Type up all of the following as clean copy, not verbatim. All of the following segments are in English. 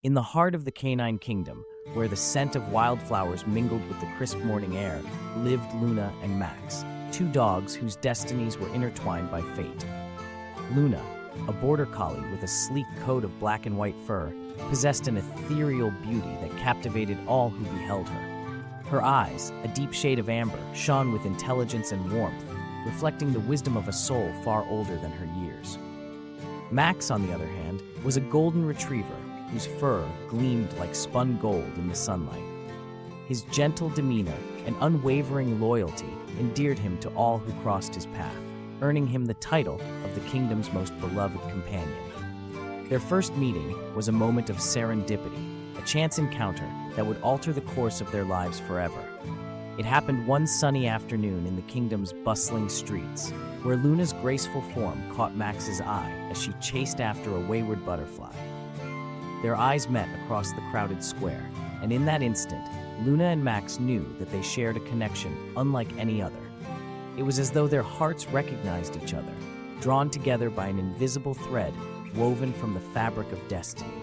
In the heart of the canine kingdom, where the scent of wildflowers mingled with the crisp morning air, lived Luna and Max, two dogs whose destinies were intertwined by fate. Luna, a border collie with a sleek coat of black and white fur, possessed an ethereal beauty that captivated all who beheld her. Her eyes, a deep shade of amber, shone with intelligence and warmth, reflecting the wisdom of a soul far older than her years. Max, on the other hand, was a golden retriever whose fur gleamed like spun gold in the sunlight. His gentle demeanor and unwavering loyalty endeared him to all who crossed his path, earning him the title of the kingdom's most beloved companion. Their first meeting was a moment of serendipity, a chance encounter that would alter the course of their lives forever. It happened one sunny afternoon in the kingdom's bustling streets, where Luna's graceful form caught Max's eye as she chased after a wayward butterfly. Their eyes met across the crowded square, and in that instant, Luna and Max knew that they shared a connection unlike any other. It was as though their hearts recognized each other, drawn together by an invisible thread woven from the fabric of destiny.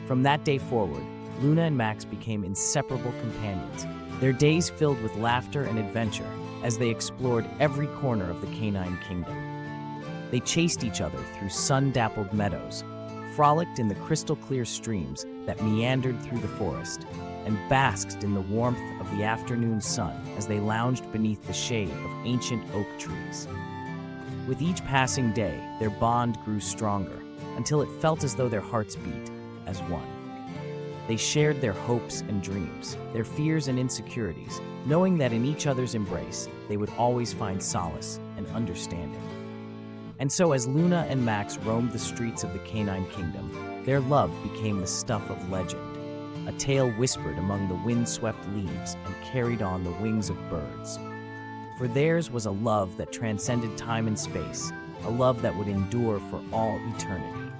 From that day forward, Luna and Max became inseparable companions, their days filled with laughter and adventure as they explored every corner of the canine kingdom. They chased each other through sun-dappled meadows, frolicked in the crystal-clear streams that meandered through the forest, and basked in the warmth of the afternoon sun as they lounged beneath the shade of ancient oak trees. With each passing day, their bond grew stronger, until it felt as though their hearts beat as one. They shared their hopes and dreams, their fears and insecurities, knowing that in each other's embrace, they would always find solace and understanding. And so as Luna and Max roamed the streets of the canine kingdom, their love became the stuff of legend, a tale whispered among the wind-swept leaves and carried on the wings of birds. For theirs was a love that transcended time and space, a love that would endure for all eternity.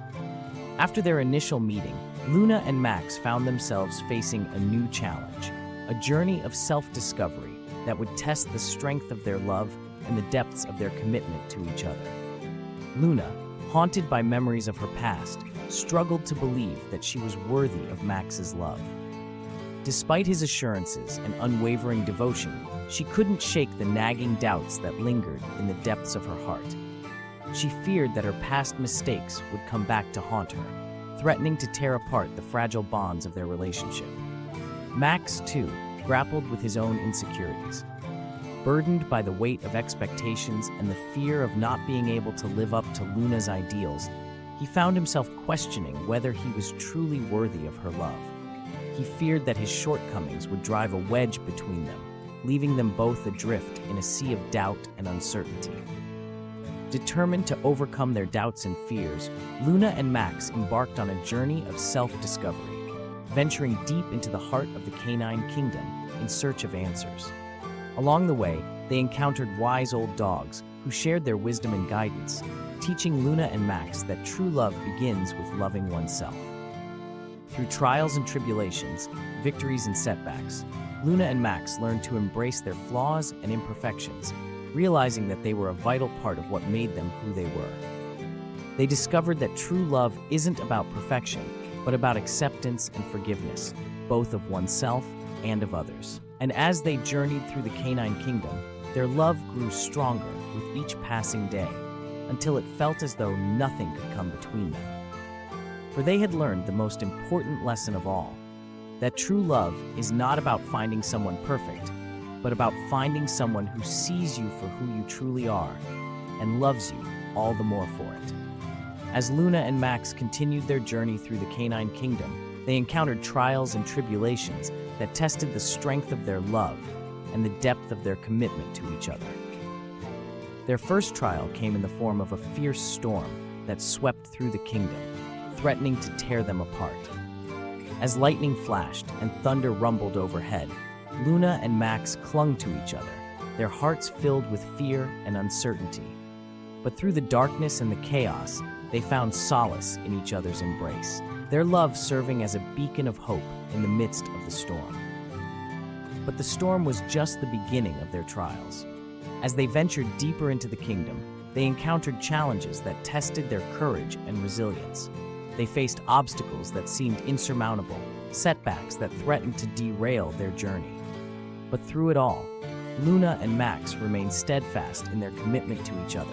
After their initial meeting, Luna and Max found themselves facing a new challenge, a journey of self-discovery that would test the strength of their love and the depths of their commitment to each other. Luna, haunted by memories of her past, struggled to believe that she was worthy of Max's love. Despite his assurances and unwavering devotion, she couldn't shake the nagging doubts that lingered in the depths of her heart. She feared that her past mistakes would come back to haunt her, threatening to tear apart the fragile bonds of their relationship. Max, too, grappled with his own insecurities. Burdened by the weight of expectations and the fear of not being able to live up to Luna's ideals, he found himself questioning whether he was truly worthy of her love. He feared that his shortcomings would drive a wedge between them, leaving them both adrift in a sea of doubt and uncertainty. Determined to overcome their doubts and fears, Luna and Max embarked on a journey of self-discovery, venturing deep into the heart of the canine kingdom in search of answers. Along the way, they encountered wise old dogs who shared their wisdom and guidance, teaching Luna and Max that true love begins with loving oneself. Through trials and tribulations, victories and setbacks, Luna and Max learned to embrace their flaws and imperfections, realizing that they were a vital part of what made them who they were. They discovered that true love isn't about perfection, but about acceptance and forgiveness, both of oneself and of others. And as they journeyed through the canine kingdom, their love grew stronger with each passing day, until it felt as though nothing could come between them. For they had learned the most important lesson of all, that true love is not about finding someone perfect, but about finding someone who sees you for who you truly are and loves you all the more for it. As Luna and Max continued their journey through the canine kingdom, they encountered trials and tribulations that tested the strength of their love and the depth of their commitment to each other. Their first trial came in the form of a fierce storm that swept through the kingdom, threatening to tear them apart. As lightning flashed and thunder rumbled overhead, Luna and Max clung to each other, their hearts filled with fear and uncertainty. But through the darkness and the chaos, they found solace in each other's embrace, their love serving as a beacon of hope in the midst of the storm. But the storm was just the beginning of their trials. As they ventured deeper into the kingdom, they encountered challenges that tested their courage and resilience. They faced obstacles that seemed insurmountable, setbacks that threatened to derail their journey. But through it all, Luna and Max remained steadfast in their commitment to each other,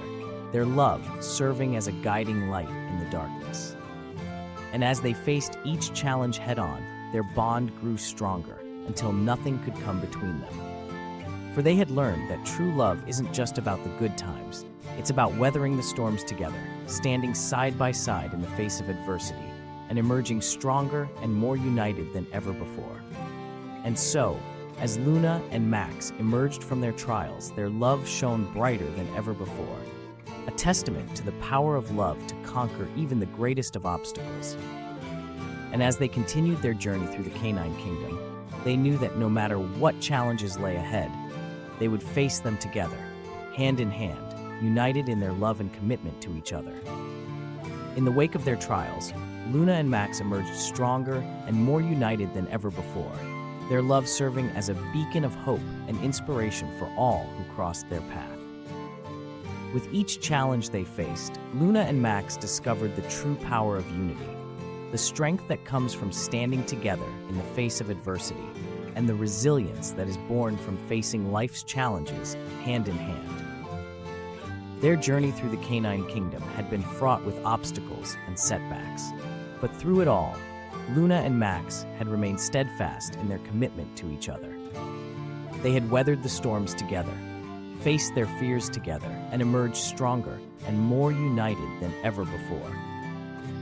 their love serving as a guiding light in the darkness. And as they faced each challenge head-on, their bond grew stronger until nothing could come between them. For they had learned that true love isn't just about the good times, it's about weathering the storms together, standing side by side in the face of adversity, and emerging stronger and more united than ever before. And so, as Luna and Max emerged from their trials, their love shone brighter than ever before, a testament to the power of love to conquer even the greatest of obstacles. And as they continued their journey through the canine kingdom, they knew that no matter what challenges lay ahead, they would face them together, hand in hand, united in their love and commitment to each other. In the wake of their trials, Luna and Max emerged stronger and more united than ever before, their love serving as a beacon of hope and inspiration for all who crossed their path. With each challenge they faced, Luna and Max discovered the true power of unity, the strength that comes from standing together in the face of adversity, and the resilience that is born from facing life's challenges hand in hand. Their journey through the canine kingdom had been fraught with obstacles and setbacks, but through it all, Luna and Max had remained steadfast in their commitment to each other. They had weathered the storms together, faced their fears together, and emerged stronger and more united than ever before.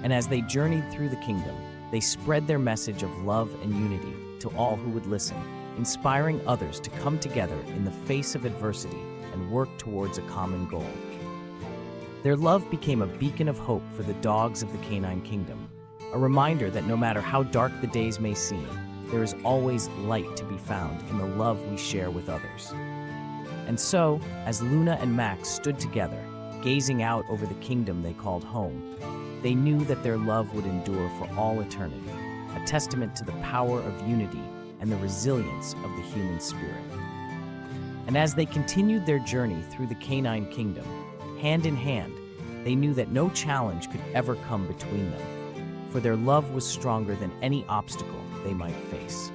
And as they journeyed through the kingdom, they spread their message of love and unity to all who would listen, inspiring others to come together in the face of adversity and work towards a common goal. Their love became a beacon of hope for the dogs of the canine kingdom, a reminder that no matter how dark the days may seem, there is always light to be found in the love we share with others. And so, as Luna and Max stood together, gazing out over the kingdom they called home, they knew that their love would endure for all eternity, a testament to the power of unity and the resilience of the human spirit. And as they continued their journey through the canine kingdom, hand in hand, they knew that no challenge could ever come between them, for their love was stronger than any obstacle they might face.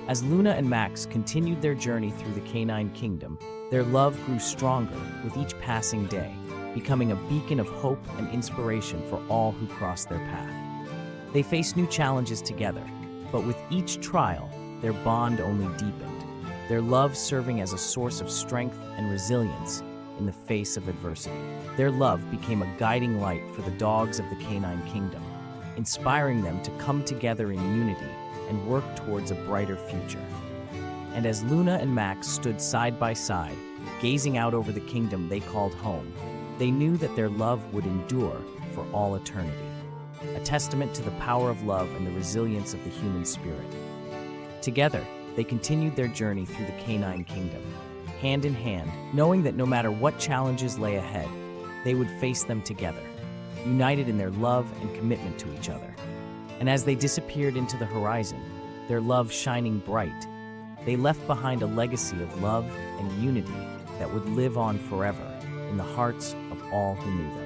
As Luna and Max continued their journey through the canine kingdom, their love grew stronger with each passing day, becoming a beacon of hope and inspiration for all who crossed their path. They faced new challenges together, but with each trial, their bond only deepened, their love serving as a source of strength and resilience in the face of adversity. Their love became a guiding light for the dogs of the canine kingdom, inspiring them to come together in unity and work towards a brighter future. And as Luna and Max stood side by side, gazing out over the kingdom they called home, they knew that their love would endure for all eternity, a testament to the power of love and the resilience of the human spirit. Together, they continued their journey through the canine kingdom, hand in hand, knowing that no matter what challenges lay ahead, they would face them together, united in their love and commitment to each other. And as they disappeared into the horizon, their love shining bright, they left behind a legacy of love and unity that would live on forever in the hearts of all who knew them.